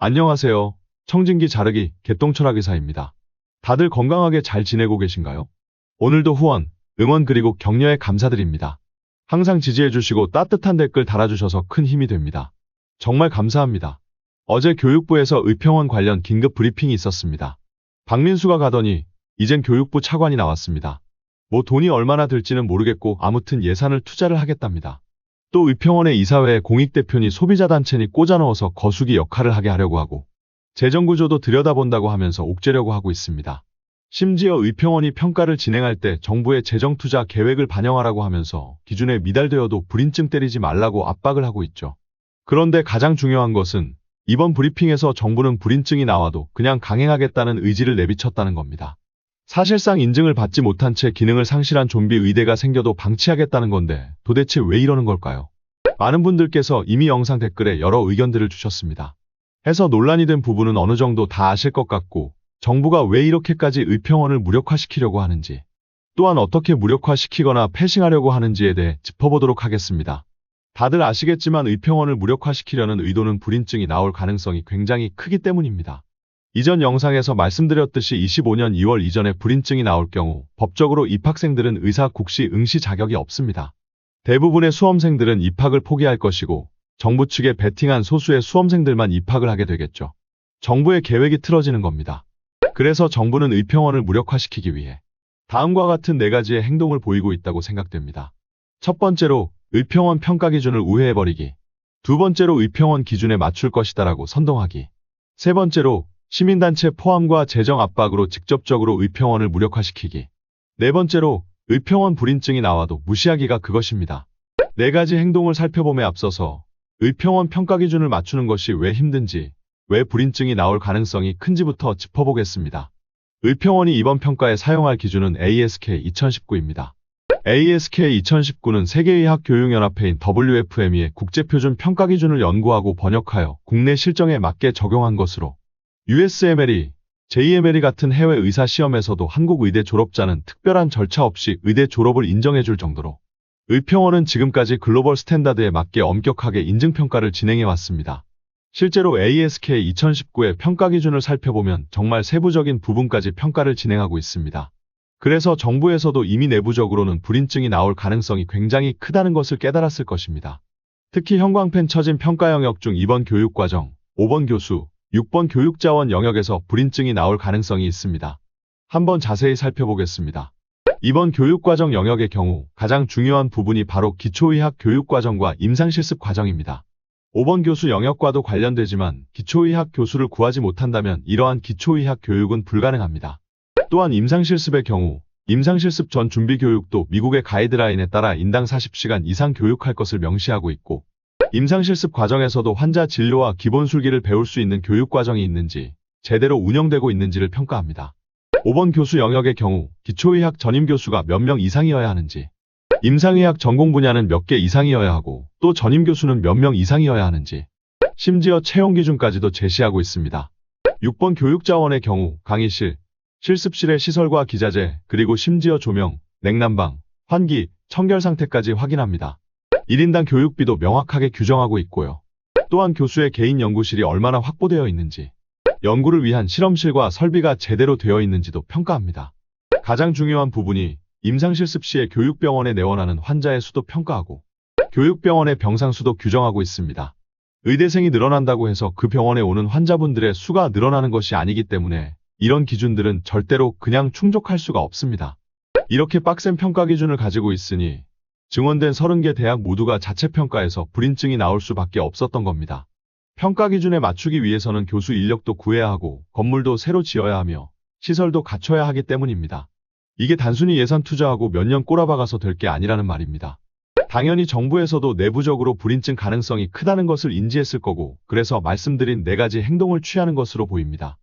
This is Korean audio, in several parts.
안녕하세요. 청진기 자르기 개똥철학 의사입니다. 다들 건강하게 잘 지내고 계신가요? 오늘도 후원, 응원 그리고 격려에 감사드립니다. 항상 지지해주시고 따뜻한 댓글 달아주셔서 큰 힘이 됩니다. 정말 감사합니다. 어제 교육부에서 의평원 관련 긴급 브리핑이 있었습니다. 박민수가 가더니 이젠 교육부 차관이 나왔습니다. 뭐 돈이 얼마나 들지는 모르겠고 아무튼 예산을 투자를 하겠답니다. 또 의평원의 이사회에 공익대표니 소비자단체니 꽂아넣어서 거수기 역할을 하게 하려고 하고 재정구조도 들여다본다고 하면서 옥죄려고 하고 있습니다. 심지어 의평원이 평가를 진행할 때 정부의 재정투자 계획을 반영하라고 하면서 기준에 미달되어도 불인증 때리지 말라고 압박을 하고 있죠. 그런데 가장 중요한 것은 이번 브리핑에서 정부는 불인증이 나와도 그냥 강행하겠다는 의지를 내비쳤다는 겁니다. 사실상 인증을 받지 못한 채 기능을 상실한 좀비 의대가 생겨도 방치하겠다는 건데 도대체 왜 이러는 걸까요? 많은 분들께서 이미 영상 댓글에 여러 의견들을 주셨습니다. 해서 논란이 된 부분은 어느 정도 다 아실 것 같고 정부가 왜 이렇게까지 의평원을 무력화시키려고 하는지 또한 어떻게 무력화시키거나 패싱하려고 하는지에 대해 짚어보도록 하겠습니다. 다들 아시겠지만 의평원을 무력화시키려는 의도는 불인증이 나올 가능성이 굉장히 크기 때문입니다. 이전 영상에서 말씀드렸듯이 25년 2월 이전에 불인증이 나올 경우 법적으로 입학생들은 의사 국시 응시 자격이 없습니다. 대부분의 수험생들은 입학을 포기할 것이고 정부 측에 베팅한 소수의 수험생들만 입학을 하게 되겠죠. 정부의 계획이 틀어지는 겁니다. 그래서 정부는 의평원을 무력화시키기 위해 다음과 같은 4가지의 행동을 보이고 있다고 생각됩니다. 첫 번째로 의평원 평가 기준을 우회해버리기. 두 번째로 의평원 기준에 맞출 것이다라고 선동하기. 세 번째로 시민단체 포함과 재정 압박으로 직접적으로 의평원을 무력화시키기. 네 번째로 의평원 불인증이 나와도 무시하기가 그것입니다. 4가지 행동을 살펴봄에 앞서서 의평원 평가 기준을 맞추는 것이 왜 힘든지, 왜 불인증이 나올 가능성이 큰지부터 짚어보겠습니다. 의평원이 이번 평가에 사용할 기준은 ASK 2019입니다. ASK 2019는 세계의학교육연합회인 WFME의 국제표준 평가 기준을 연구하고 번역하여 국내 실정에 맞게 적용한 것으로 USMLE, JMLE 같은 해외 의사 시험에서도 한국 의대 졸업자는 특별한 절차 없이 의대 졸업을 인정해줄 정도로 의평원은 지금까지 글로벌 스탠다드에 맞게 엄격하게 인증평가를 진행해왔습니다. 실제로 ASK 2019의 평가 기준을 살펴보면 정말 세부적인 부분까지 평가를 진행하고 있습니다. 그래서 정부에서도 이미 내부적으로는 불인증이 나올 가능성이 굉장히 크다는 것을 깨달았을 것입니다. 특히 형광펜 처진 평가 영역 중 2번 교육과정, 5번 교수, 6번 교육자원 영역에서 불인증이 나올 가능성이 있습니다. 한번 자세히 살펴보겠습니다. 이번 교육과정 영역의 경우 가장 중요한 부분이 바로 기초의학 교육과정과 임상실습 과정입니다. 5번 교수 영역과도 관련되지만 기초의학 교수를 구하지 못한다면 이러한 기초의학 교육은 불가능합니다. 또한 임상실습의 경우 임상실습 전 준비교육도 미국의 가이드라인에 따라 인당 40시간 이상 교육할 것을 명시하고 있고 임상실습 과정에서도 환자 진료와 기본술기를 배울 수 있는 교육과정이 있는지 제대로 운영되고 있는지를 평가합니다. 5번 교수 영역의 경우 기초의학 전임교수가 몇 명 이상이어야 하는지 임상의학 전공 분야는 몇 개 이상이어야 하고 또 전임교수는 몇 명 이상이어야 하는지 심지어 채용 기준까지도 제시하고 있습니다. 6번 교육자원의 경우 강의실, 실습실의 시설과 기자재, 그리고 심지어 조명, 냉난방, 환기, 청결 상태까지 확인합니다. 1인당 교육비도 명확하게 규정하고 있고요. 또한 교수의 개인 연구실이 얼마나 확보되어 있는지, 연구를 위한 실험실과 설비가 제대로 되어 있는지도 평가합니다. 가장 중요한 부분이 임상실습 시에 교육병원에 내원하는 환자의 수도 평가하고 교육병원의 병상 수도 규정하고 있습니다. 의대생이 늘어난다고 해서 그 병원에 오는 환자분들의 수가 늘어나는 것이 아니기 때문에 이런 기준들은 절대로 그냥 충족할 수가 없습니다. 이렇게 빡센 평가 기준을 가지고 있으니 증원된 30개 대학 모두가 자체평가에서 불인증이 나올 수밖에 없었던 겁니다. 평가 기준에 맞추기 위해서는 교수 인력도 구해야 하고 건물도 새로 지어야 하며 시설도 갖춰야 하기 때문입니다. 이게 단순히 예산 투자하고 몇 년 꼬라박아서 될 게 아니라는 말입니다. 당연히 정부에서도 내부적으로 불인증 가능성이 크다는 것을 인지했을 거고 그래서 말씀드린 4가지 행동을 취하는 것으로 보입니다.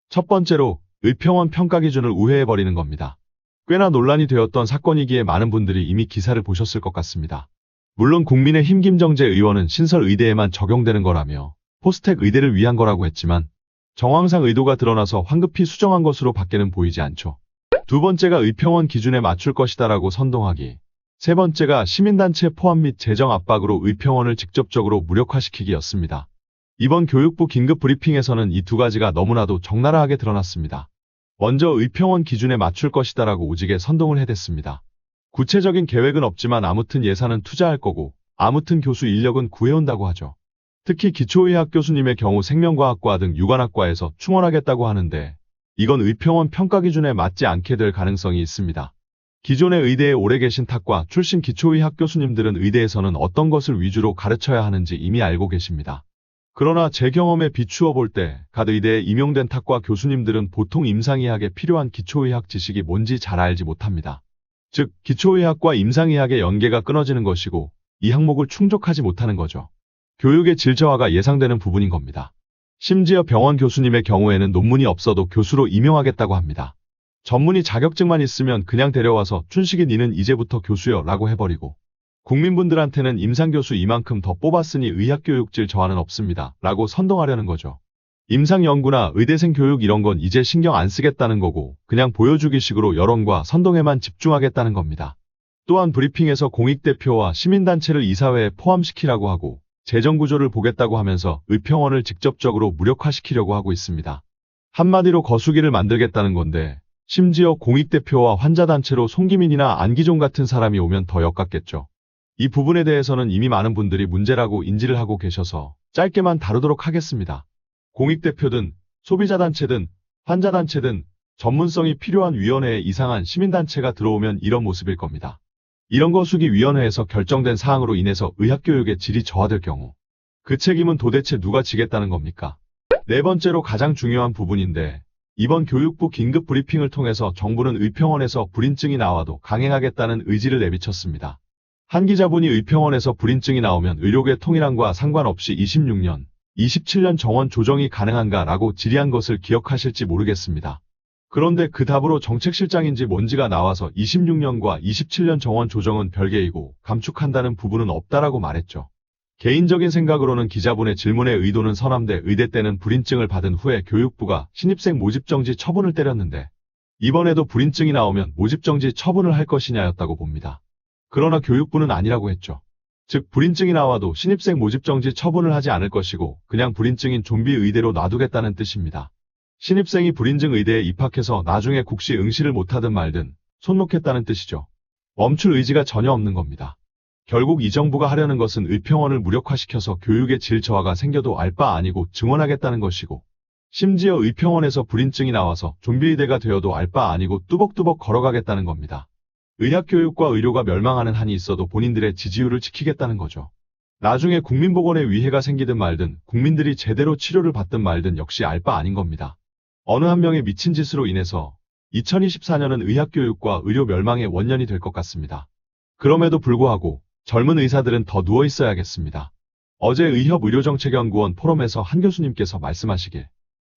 첫 번째로 의평원 평가 기준을 우회해버리는 겁니다. 꽤나 논란이 되었던 사건이기에 많은 분들이 이미 기사를 보셨을 것 같습니다. 물론 국민의힘 김정재 의원은 신설 의대에만 적용되는 거라며 포스텍 의대를 위한 거라고 했지만 정황상 의도가 드러나서 황급히 수정한 것으로 밖에는 보이지 않죠. 두 번째가 의평원 기준에 맞출 것이다라고 선동하기. 세 번째가 시민단체 포함 및 재정 압박으로 의평원을 직접적으로 무력화시키기였습니다. 이번 교육부 긴급 브리핑에서는 이 두 가지가 너무나도 적나라하게 드러났습니다. 먼저 의평원 기준에 맞출 것이다라고 오직에 선동을 해댔습니다. 구체적인 계획은 없지만 아무튼 예산은 투자할 거고 아무튼 교수 인력은 구해온다고 하죠. 특히 기초의학 교수님의 경우 생명과학과 등 유관학과에서 충원하겠다고 하는데 이건 의평원 평가 기준에 맞지 않게 될 가능성이 있습니다. 기존의 의대에 오래 계신 탁과 출신 기초의학 교수님들은 의대에서는 어떤 것을 위주로 가르쳐야 하는지 이미 알고 계십니다. 그러나 제 경험에 비추어 볼 때 갓 의대에 임용된 탁과 교수님들은 보통 임상의학에 필요한 기초의학 지식이 뭔지 잘 알지 못합니다. 즉, 기초의학과 임상의학의 연계가 끊어지는 것이고 이 항목을 충족하지 못하는 거죠. 교육의 질 저하가 예상되는 부분인 겁니다. 심지어 병원 교수님의 경우에는 논문이 없어도 교수로 임용하겠다고 합니다. 전문의 자격증만 있으면 그냥 데려와서 춘식이 니는 이제부터 교수여 라고 해버리고 국민분들한테는 임상교수 이만큼 더 뽑았으니 의학교육질 저하는 없습니다 라고 선동하려는 거죠. 임상연구나 의대생 교육 이런 건 이제 신경 안 쓰겠다는 거고 그냥 보여주기식으로 여론과 선동에만 집중하겠다는 겁니다. 또한 브리핑에서 공익대표와 시민단체를 이사회에 포함시키라고 하고 재정구조를 보겠다고 하면서 의평원을 직접적으로 무력화시키려고 하고 있습니다. 한마디로 거수기를 만들겠다는 건데 심지어 공익대표와 환자단체로 송기민이나 안기종 같은 사람이 오면 더 역같겠죠. 이 부분에 대해서는 이미 많은 분들이 문제라고 인지를 하고 계셔서 짧게만 다루도록 하겠습니다. 공익대표든 소비자단체든 환자단체든 전문성이 필요한 위원회에 이상한 시민단체가 들어오면 이런 모습일 겁니다. 이런 거수기 위원회에서 결정된 사항으로 인해서 의학교육의 질이 저하될 경우 그 책임은 도대체 누가 지겠다는 겁니까? 네 번째로 가장 중요한 부분인데 이번 교육부 긴급 브리핑을 통해서 정부는 의평원에서 불인증이 나와도 강행하겠다는 의지를 내비쳤습니다. 한 기자분이 의평원에서 불인증이 나오면 의료계 통일함과 상관없이 26년, 27년 정원 조정이 가능한가라고 질의한 것을 기억하실지 모르겠습니다. 그런데 그 답으로 정책실장인지 뭔지가 나와서 26년과 27년 정원 조정은 별개이고 감축한다는 부분은 없다라고 말했죠. 개인적인 생각으로는 기자분의 질문의 의도는 선함돼 의대 때는 불인증을 받은 후에 교육부가 신입생 모집정지 처분을 때렸는데 이번에도 불인증이 나오면 모집정지 처분을 할 것이냐였다고 봅니다. 그러나 교육부는 아니라고 했죠. 즉 불인증이 나와도 신입생 모집정지 처분을 하지 않을 것이고 그냥 불인증인 좀비 의대로 놔두겠다는 뜻입니다. 신입생이 불인증 의대에 입학해서 나중에 국시 응시를 못하든 말든 손 놓겠다는 뜻이죠. 멈출 의지가 전혀 없는 겁니다. 결국 이 정부가 하려는 것은 의평원을 무력화시켜서 교육의 질 저하가 생겨도 알 바 아니고 증원하겠다는 것이고 심지어 의평원에서 불인증이 나와서 좀비 의대가 되어도 알 바 아니고 뚜벅뚜벅 걸어가겠다는 겁니다. 의학교육과 의료가 멸망하는 한이 있어도 본인들의 지지율을 지키겠다는 거죠. 나중에 국민보건에 위해가 생기든 말든 국민들이 제대로 치료를 받든 말든 역시 알 바 아닌 겁니다. 어느 한 명의 미친 짓으로 인해서 2024년은 의학교육과 의료 멸망의 원년이 될 것 같습니다. 그럼에도 불구하고 젊은 의사들은 더 누워 있어야겠습니다. 어제 의협의료정책연구원 포럼에서 한 교수님께서 말씀하시길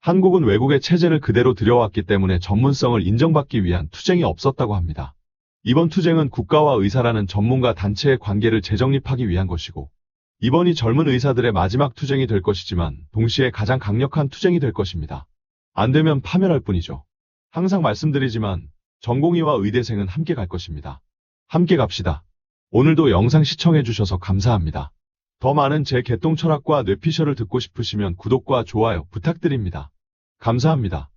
한국은 외국의 체제를 그대로 들여왔기 때문에 전문성을 인정받기 위한 투쟁이 없었다고 합니다. 이번 투쟁은 국가와 의사라는 전문가 단체의 관계를 재정립하기 위한 것이고 이번이 젊은 의사들의 마지막 투쟁이 될 것이지만 동시에 가장 강력한 투쟁이 될 것입니다. 안 되면 파멸할 뿐이죠. 항상 말씀드리지만 전공의와 의대생은 함께 갈 것입니다. 함께 갑시다. 오늘도 영상 시청해주셔서 감사합니다. 더 많은 제 개똥 철학과 뇌피셜을 듣고 싶으시면 구독과 좋아요 부탁드립니다. 감사합니다.